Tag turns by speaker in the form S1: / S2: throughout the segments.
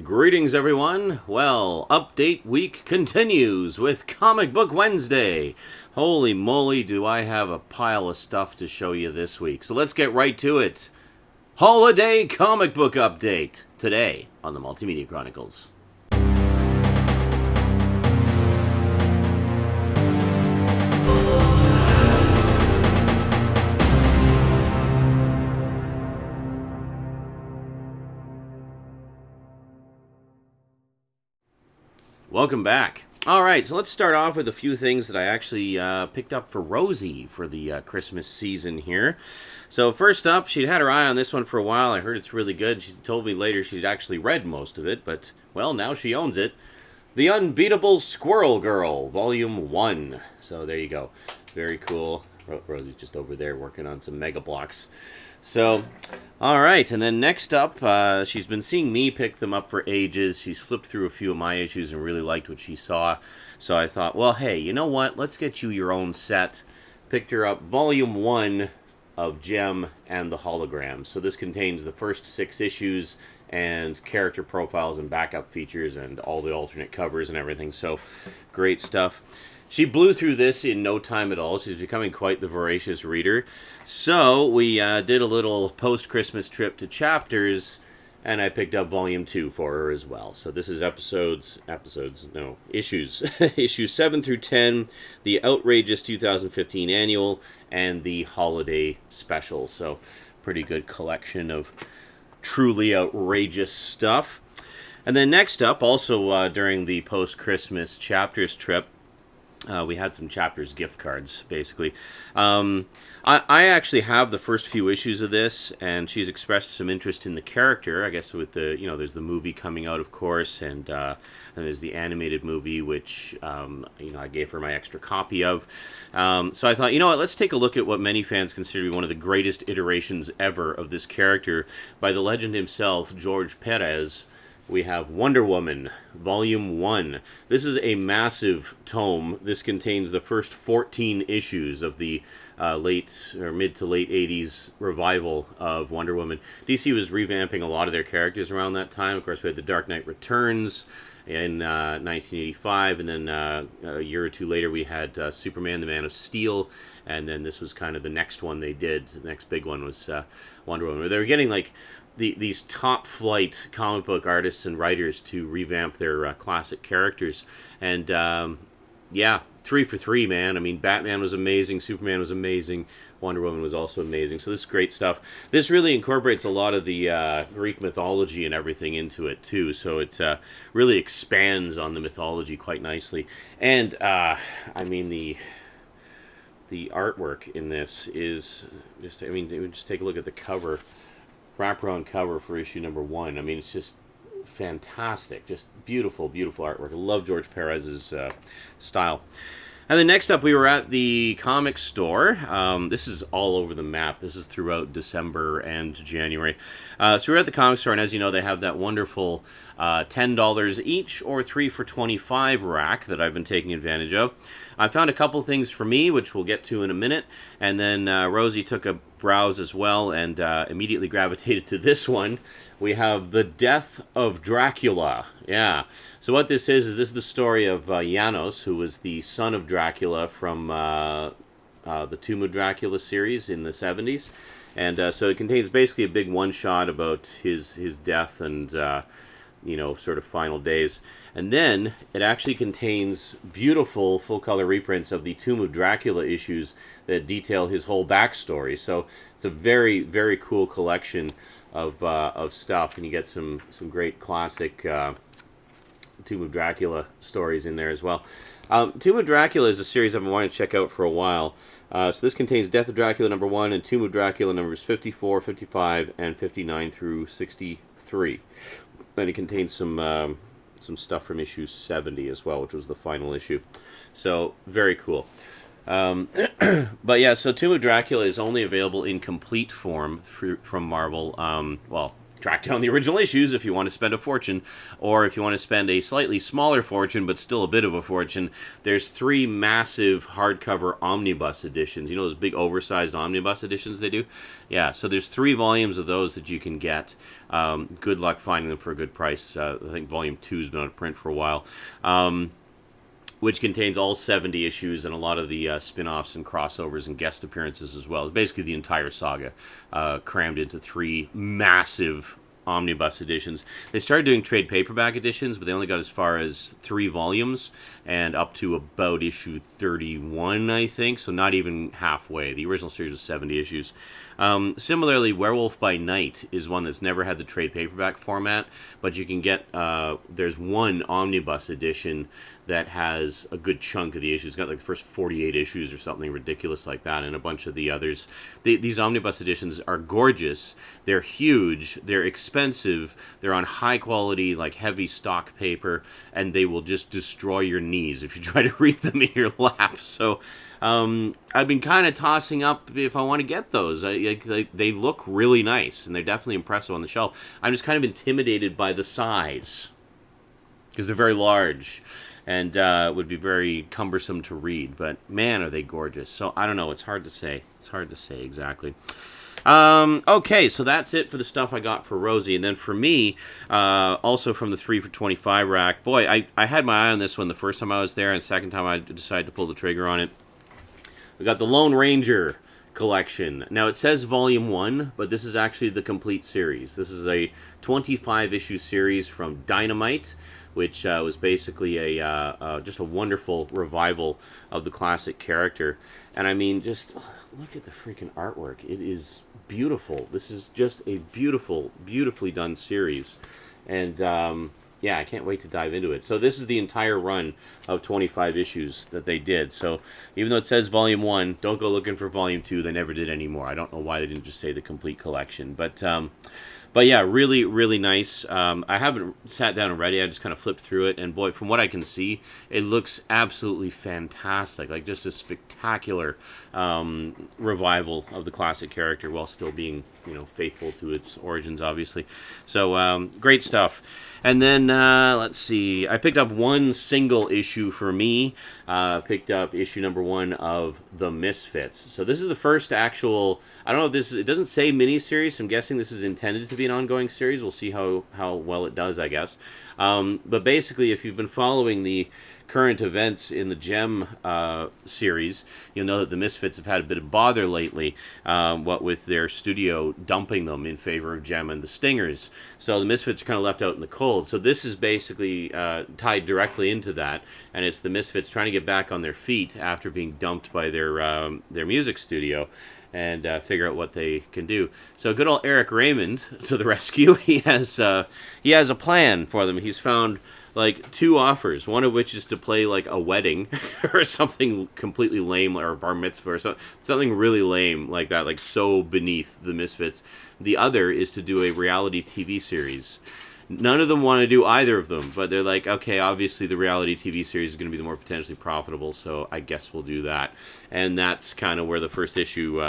S1: Greetings, everyone. Well, update week continues with Comic Book Wednesday. Holy moly, do I have a pile of stuff to show you this week. So let's get right to it. HAUliday comic book update today on the Multimedia Chronicles. Welcome back. All right, so let's start off with a few things that I actually picked up for Rosie for the Christmas season here. So first up, she'd had her eye on this one for a while. I heard it's really good. She told me later she'd actually read most of it, but, well, now she owns it. The Unbeatable Squirrel Girl, Volume 1. So there you go. Very cool. Rosie's just over there working on some Mega Blocks. So, all right, and then next up, she's been seeing me pick them up for ages. She's flipped through a few of my issues and really liked what she saw. So I thought, well, hey, you know what? Let's get you your own set. Picked her up Volume 1 of Gem and the Hologram. So this contains the first 6 issues and character profiles and backup features and all the alternate covers and everything. So great stuff. She blew through this in no time at all. She's becoming quite the voracious reader. So we did a little post-Christmas trip to Chapters, and I picked up Volume 2 for her as well. So this is issues. Issues 7 through 10, the Outrageous 2015 Annual, and the Holiday Special. So pretty good collection of truly outrageous stuff. And then next up, also during the post-Christmas Chapters trip, we had some Chapters gift cards, basically. I actually have the first few issues of this, and she's expressed some interest in the character. I guess with the, there's the movie coming out, of course, and there's the animated movie, which, I gave her my extra copy of. So I thought, let's take a look at what many fans consider to be one of the greatest iterations ever of this character by the legend himself, George Perez. We have Wonder Woman, Volume 1. This is a massive tome. This contains the first 14 issues of the mid to late 80s revival of Wonder Woman. DC was revamping a lot of their characters around that time. Of course, we had The Dark Knight Returns in 1985, and then a year or two later we had Superman, the Man of Steel, and then this was kind of the next one they did. The next big one was Wonder Woman. They were getting like these top-flight comic book artists and writers to revamp their classic characters. And, 3 for 3, man. I mean, Batman was amazing, Superman was amazing, Wonder Woman was also amazing. So this is great stuff. This really incorporates a lot of the Greek mythology and everything into it, too. So it really expands on the mythology quite nicely. And, the artwork in this is just, just take a look at the cover. Wraparound cover for issue number 1. I mean, it's just fantastic. Just beautiful, beautiful artwork. I love George Perez's style. And then next up, we were at the comic store. This is all over the map. This is throughout December and January. So we were at the comic store, and as you know, they have that wonderful $10 each or 3 for $25 rack that I've been taking advantage of. I found a couple things for me, which we'll get to in a minute, and then Rosie took a browse as well and immediately gravitated to this one. We have the Death of Dracula. Yeah. So what this is this is the story of Janos, who was the son of Dracula from the Tomb of Dracula series in the 70s. And so it contains basically a big one-shot about his death and, sort of final days. And then it actually contains beautiful full-color reprints of the Tomb of Dracula issues that detail his whole backstory. So it's a very, very cool collection of stuff, and you get some great classic Tomb of Dracula stories in there as well. Tomb of Dracula is a series I've been wanting to check out for a while. So this contains Death of Dracula number 1 and Tomb of Dracula numbers 54, 55, and 59 through 63. And it contains some stuff from issue 70 as well, which was the final issue. So, very cool. But yeah, so Tomb of Dracula is only available in complete form from Marvel. track down the original issues if you want to spend a fortune, or if you want to spend a slightly smaller fortune but still a bit of a fortune, there's 3 massive hardcover omnibus editions. You know those big oversized omnibus editions they do? Yeah, so there's 3 volumes of those that you can get. Good luck finding them for a good price. I think volume 2's been out of print for a while. Which contains all 70 issues and a lot of the spin-offs and crossovers and guest appearances as well. It's basically the entire saga crammed into 3 massive omnibus editions. They started doing trade paperback editions, but they only got as far as 3 volumes and up to about issue 31, I think, so not even halfway. The original series was 70 issues. Similarly, Werewolf by Night is one that's never had the trade paperback format, but you can get, there's one omnibus edition that has a good chunk of the issues. It's got like the first 48 issues or something ridiculous like that, and a bunch of the others. These omnibus editions are gorgeous. They're huge. They're expensive. They're on high quality, like heavy stock paper, and they will just destroy your knees if you try to read them in your lap. So I've been kind of tossing up if I want to get those. They look really nice, and they're definitely impressive on the shelf. I'm just kind of intimidated by the size, because they're very large, and would be very cumbersome to read. But man, are they gorgeous. So I don't know. It's hard to say. It's hard to say exactly. Okay, so that's it for the stuff I got for Rosie. And then for me, also from the 3 for $25 rack, boy, I had my eye on this one the first time I was there, and the second time I decided to pull the trigger on it. We got the Lone Ranger collection. Now, it says Volume 1, but this is actually the complete series. This is a 25-issue series from Dynamite, which was basically just a wonderful revival of the classic character. And I mean, just look at the freaking artwork. It is beautiful. This is just a beautifully done series. And yeah, I can't wait to dive into it. So this is the entire run of 25 issues that they did. So even though it says Volume 1, don't go looking for Volume 2. They never did anymore. I don't know why they didn't just say the complete collection. But yeah, really, really nice. I haven't sat down and read it. I just kind of flipped through it. And boy, from what I can see, it looks absolutely fantastic. Like just a spectacular revival of the classic character while still being, faithful to its origins, obviously. So great stuff. And then, let's see, I picked up one single issue for me. Picked up issue number 1 of The Misfits. So this is the first actual, I don't know if this is, it doesn't say miniseries, so I'm guessing this is intended to be an ongoing series. We'll see how well it does, I guess. But basically, if you've been following the current events in the Gem series, you'll know that the Misfits have had a bit of bother lately, what with their studio dumping them in favor of Gem and the Stingers. So the Misfits are kind of left out in the cold. So this is basically tied directly into that, and it's the Misfits trying to get back on their feet after being dumped by their music studio, and figure out what they can do. So good old Eric Raymond to the rescue. He has a plan for them. He's found like 2 offers, one of which is to play like a wedding or something completely lame, or a bar mitzvah or something really lame like that, like so beneath the Misfits. The other is to do a reality TV series. None of them want to do either of them, but they're like, okay, obviously the reality TV series is going to be the more potentially profitable, so I guess we'll do that. And that's kind of where the first issue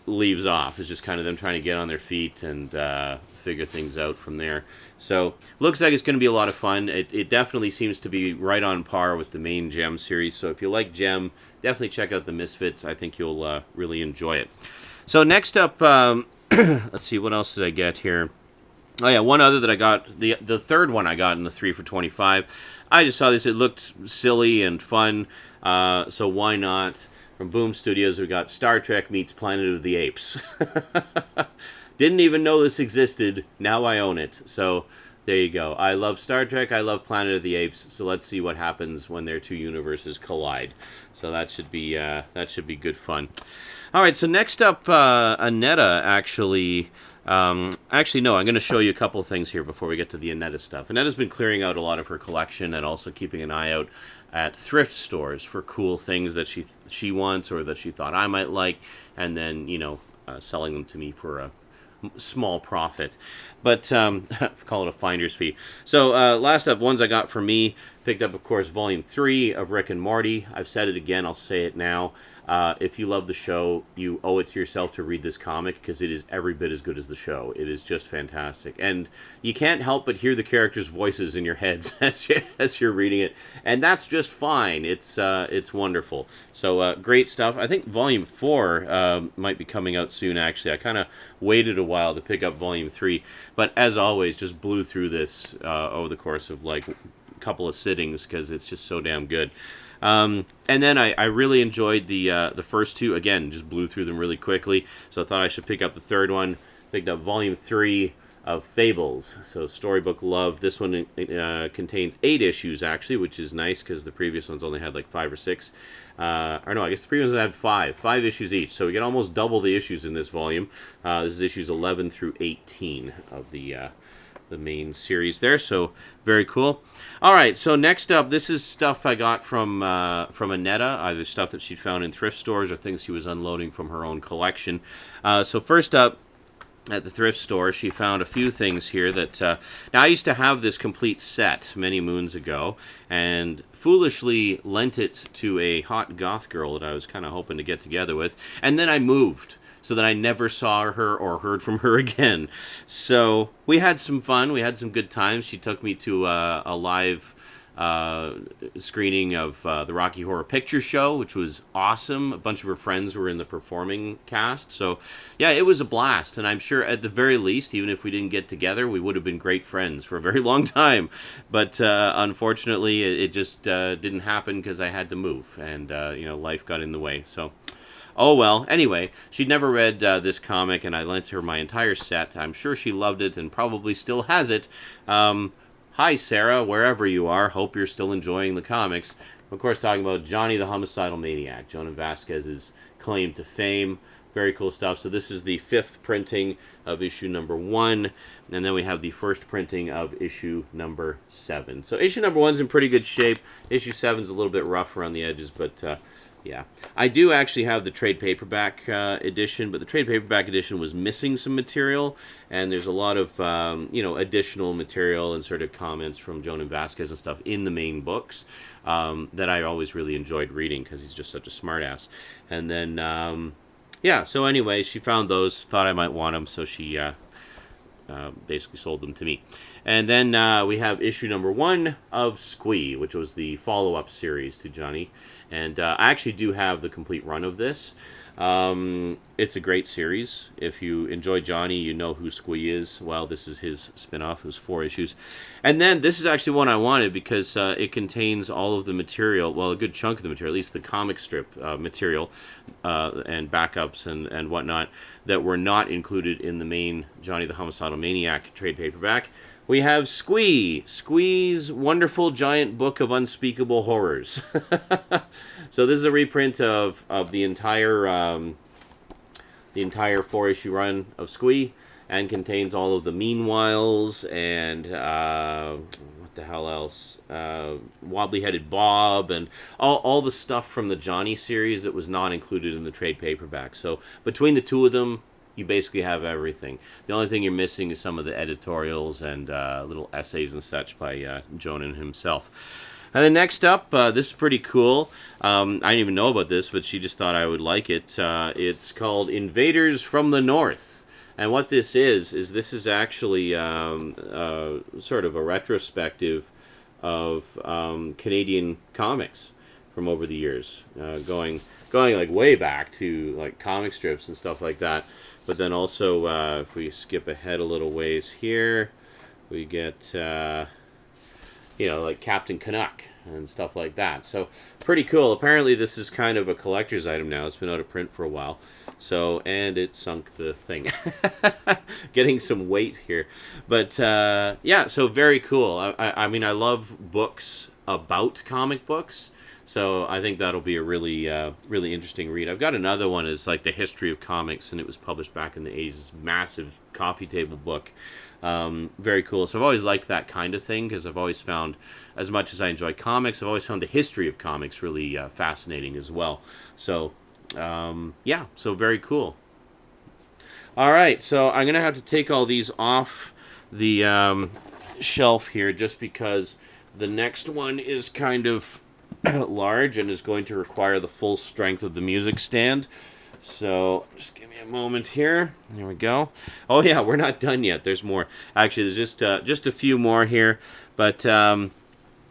S1: leaves off. It's just kind of them trying to get on their feet and figure things out from there. So looks like it's going to be a lot of fun. It definitely seems to be right on par with the main Gem series. So if you like Gem, definitely check out the Misfits. I think you'll really enjoy it. So next up, let's see, what else did I get here? Oh yeah, one other that I got, the third one I got in the 3 for $25. I just saw this. It looked silly and fun, so why not? From Boom Studios, we got Star Trek meets Planet of the Apes. Didn't even know this existed. Now I own it. So there you go. I love Star Trek. I love Planet of the Apes. So let's see what happens when their 2 universes collide. So that should be good fun. All right. So next up, Annetta actually. Actually, no, I'm going to show you a couple of things here before we get to the Annetta stuff. Annetta's been clearing out a lot of her collection and also keeping an eye out at thrift stores for cool things that she wants or that she thought I might like, and then, selling them to me for a small profit. But call it a finder's fee. So last up, ones I got for me. Picked up, of course, Volume 3 of Rick and Morty. I've said it again, I'll say it now. If you love the show, you owe it to yourself to read this comic, because it is every bit as good as the show. It is just fantastic. And you can't help but hear the characters' voices in your heads as you're reading it. And that's just fine. It's wonderful. So great stuff. I think Volume 4 might be coming out soon, actually. I kind of waited a while to pick up Volume 3. But as always, just blew through this over the course of like a couple of sittings, because it's just so damn good. And then I really enjoyed the first two. Again, just blew through them really quickly. So I thought I should pick up the third one. Picked up Volume 3 of Fables. So Storybook Love. This one contains 8 issues, actually, which is nice, because the previous ones only had like 5 or 6. Or no, I guess the previous ones had 5. 5 issues each. So we get almost double the issues in this volume. This is issues 11 through 18 of the main series there, so very cool. All right, so next up, this is stuff I got from Annetta, either stuff that she'd found in thrift stores or things she was unloading from her own collection. So first up, at the thrift store, she found a few things here that... now, I used to have this complete set many moons ago, and foolishly lent it to a hot goth girl that I was kind of hoping to get together with, and then I moved, so that I never saw her or heard from her again. So we had some fun. We had some good times. She took me to a live screening of the Rocky Horror Picture Show, which was awesome. A bunch of her friends were in the performing cast. So, yeah, it was a blast. And I'm sure at the very least, even if we didn't get together, we would have been great friends for a very long time. But unfortunately, it just didn't happen because I had to move. And, life got in the way. So... oh, well, anyway, she'd never read this comic, and I lent her my entire set. I'm sure she loved it and probably still has it. Hi, Sarah, wherever you are. Hope you're still enjoying the comics. Of course, talking about Johnny the Homicidal Maniac, Jhonen Vasquez's claim to fame. Very cool stuff. So this is the 5th printing of issue number 1, and then we have the first printing of issue number 7. So issue number 1's in pretty good shape. Issue 7's a little bit rough around the edges, but... yeah, I do actually have the trade paperback edition, but the trade paperback edition was missing some material, and there's a lot of, additional material and sort of comments from Jhonen Vasquez and stuff in the main books that I always really enjoyed reading, because he's just such a smartass. And then, so anyway, she found those, thought I might want them, so she basically sold them to me. And then we have issue number 1 of Squee, which was the follow-up series to Johnny. And I actually do have the complete run of this. It's a great series. If you enjoy Johnny, you know who Squee is. Well, this is his spin-off. It was 4 issues. And then this is actually one I wanted because it contains all of the material, well, a good chunk of the material, at least the comic strip material and backups and whatnot, that were not included in the main Johnny the Homicidal Maniac trade paperback. We have Squee's Wonderful Giant Book of Unspeakable Horrors. So this is a reprint of the entire 4-issue run of Squee, and contains all of the Meanwhiles and what the hell else? Wobbly-Headed Bob and all the stuff from the Johnny series that was not included in the trade paperback. So between the two of them, you basically have everything. The only thing you're missing is some of the editorials and little essays and such by Jhonen himself. And then next up, this is pretty cool. I didn't even know about this, but she just thought I would like it. It's called Invaders from the North. And what this is this is actually sort of a retrospective of Canadian comics from over the years, going like way back to like comic strips and stuff like that. But then also, if we skip ahead a little ways here, we get, like Captain Canuck and stuff like that. So, pretty cool. Apparently, this is kind of a collector's item now. It's been out of print for a while. So, and it sunk the thing. Getting some weight here. But, so very cool. I mean, I love books about comic books. So I think that'll be a really, really interesting read. I've got another one, is like the history of comics, and it was published back in the 80s. This massive coffee table book. Very cool. So I've always liked that kind of thing, because I've always found, as much as I enjoy comics, I've always found the history of comics really fascinating as well. So, so very cool. All right, so I'm going to have to take all these off the shelf here, just because The next one is kind of large and is going to require the full strength of the music stand. So just give me a moment here. There we go. Oh yeah, we're not done yet. There's more. Actually, there's just a few more here, but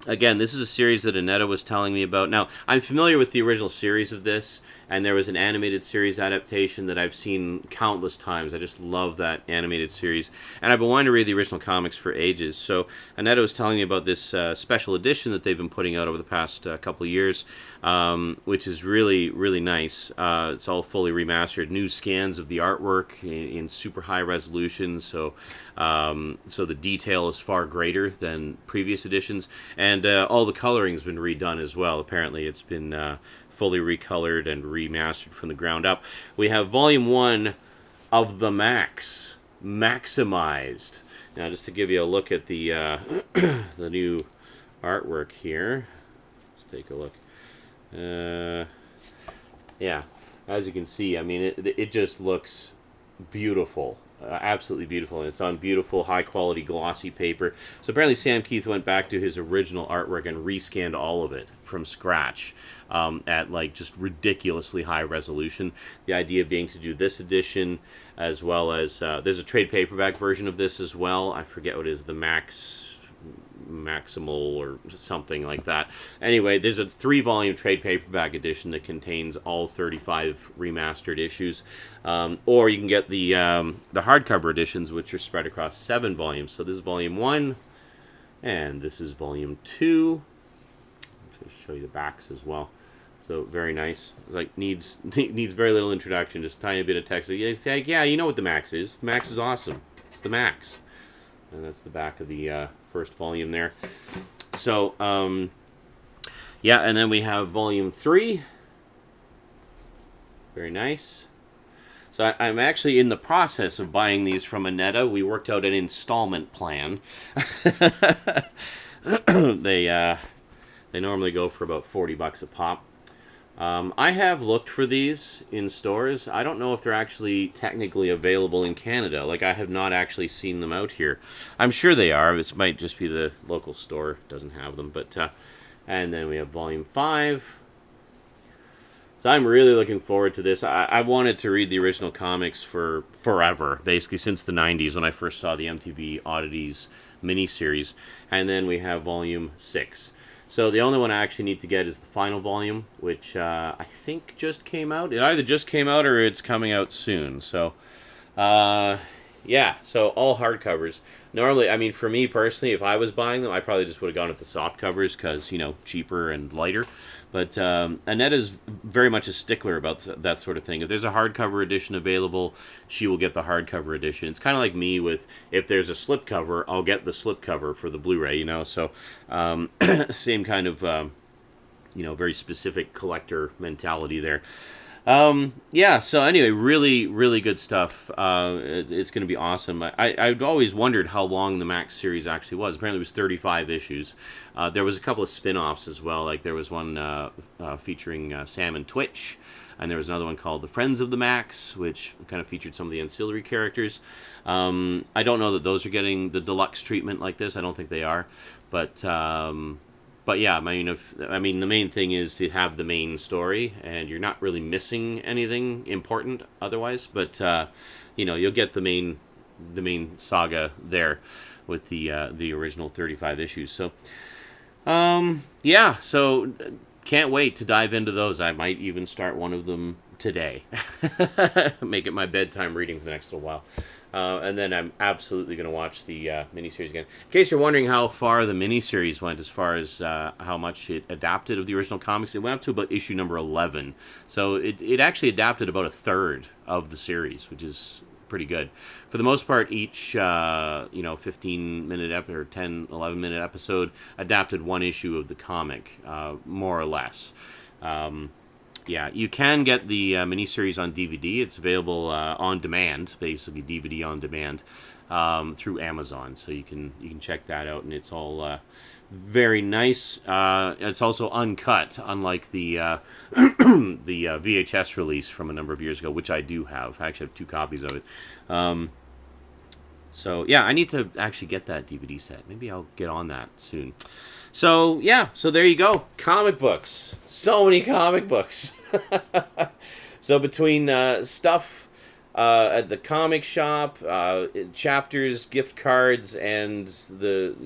S1: again, this is a series that Annetta was telling me about. Now, I'm familiar with the original series of this, and there was an animated series adaptation that I've seen countless times. I just love that animated series, and I've been wanting to read the original comics for ages. So Annetta was telling me about this special edition that they've been putting out over the past couple of years, which is really, really nice. It's all fully remastered, new scans of the artwork in super high resolution, so the detail is far greater than previous editions, and all the coloring's been redone as well. Apparently, it's been fully recolored and remastered from the ground up. We have Volume 1 of the Max, Maximized. Now, just to give you a look at the the new artwork here, let's take a look. Yeah, as you can see, I mean, it just looks beautiful. Absolutely beautiful, and it's on beautiful, high-quality, glossy paper. So apparently Sam Keith went back to his original artwork and rescanned all of it from scratch at, like, just ridiculously high resolution. The idea being to do this edition, as well as there's a trade paperback version of this as well. I forget what it is, the Maximal or something like that. Anyway, there's a 3-volume trade paperback edition that contains all 35 remastered issues, or you can get the hardcover editions, which are spread across 7 volumes. So this is Volume 1, and this is Volume 2. I'll show you the backs as well. So very nice. Like needs very little introduction, just a tiny bit of text. Like, yeah, you know what the Max is. The Max is awesome. It's the Max. And that's the back of the first volume there. So, yeah, and then we have Volume 3. Very nice. So I'm actually in the process of buying these from Annetta. We worked out an installment plan. They normally go for about $40 a pop. I have looked for these in stores. I don't know if they're actually technically available in Canada. Like, I have not actually seen them out here. I'm sure they are. This might just be the local store doesn't have them. But and then we have Volume 5. So I'm really looking forward to this. I wanted to read the original comics for forever, basically since the 90s when I first saw the MTV Oddities miniseries. And then we have Volume 6. So the only one I actually need to get is the final volume, which I think just came out. It either just came out or it's coming out soon. So, yeah, so all hardcovers. Normally, I mean, for me personally, if I was buying them, I probably just would have gone with the soft covers because, you know, cheaper and lighter. But Annetta's very much a stickler about that sort of thing. If there's a hardcover edition available, she will get the hardcover edition. It's kind of like me with, if there's a slipcover, I'll get the slipcover for the Blu-ray, you know. So same kind of, you know, very specific collector mentality there. Yeah, so anyway, really, really good stuff. It's going to be awesome. I've always wondered how long the Max series actually was. Apparently it was 35 issues. There was a couple of spin-offs as well. Like there was one featuring Sam and Twitch, and there was another one called The Friends of the Max, which kind of featured some of the ancillary characters. I don't know that those are getting the deluxe treatment like this. I don't think they are. But yeah, I mean, the main thing is to have the main story, and you're not really missing anything important otherwise. But you know, you'll get the main saga there with the original 35 issues. So yeah, so can't wait to dive into those. I might even start one of them today. Make it my bedtime reading for the next little while. And then I'm absolutely going to watch the miniseries again. In case you're wondering how far the miniseries went, as far as how much it adapted of the original comics, it went up to about issue number 11. So it actually adapted about a third of the series, which is pretty good. For the most part, each 15-minute or 10, 11-minute episode adapted one issue of the comic, more or less. Yeah, you can get the miniseries on DVD. It's available on demand, basically DVD on demand, through Amazon. So you can check that out, and it's all very nice. It's also uncut, unlike the the VHS release from a number of years ago, which I do have. I actually have 2 copies of it. So, yeah, I need to actually get that DVD set. Maybe I'll get on that soon. So, yeah, so there you go. Comic books. So many comic books. So between stuff at the comic shop, chapters, gift cards, and the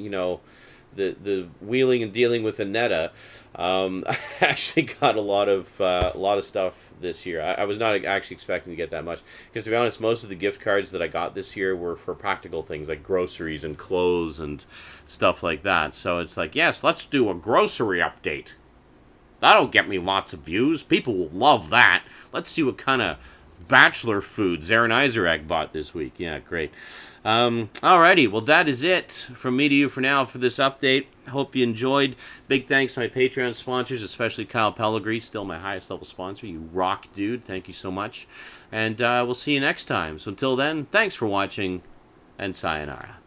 S1: wheeling and dealing with Annetta, I actually got a lot of stuff this year. I was not actually expecting to get that much, because to be honest, most of the gift cards that I got this year were for practical things like groceries and clothes and stuff like that. So it's like, yes, let's do a grocery update. That'll get me lots of views. People will love that. Let's see what kind of bachelor foods Aaron Isaac bought this week. Yeah, great. Alrighty, well, that is it from me to you for now for this update. Hope you enjoyed. Big thanks to my Patreon sponsors, especially Kyle Pellegrini, still my highest level sponsor. You rock, dude. Thank you so much. And we'll see you next time. So until then, thanks for watching, and sayonara.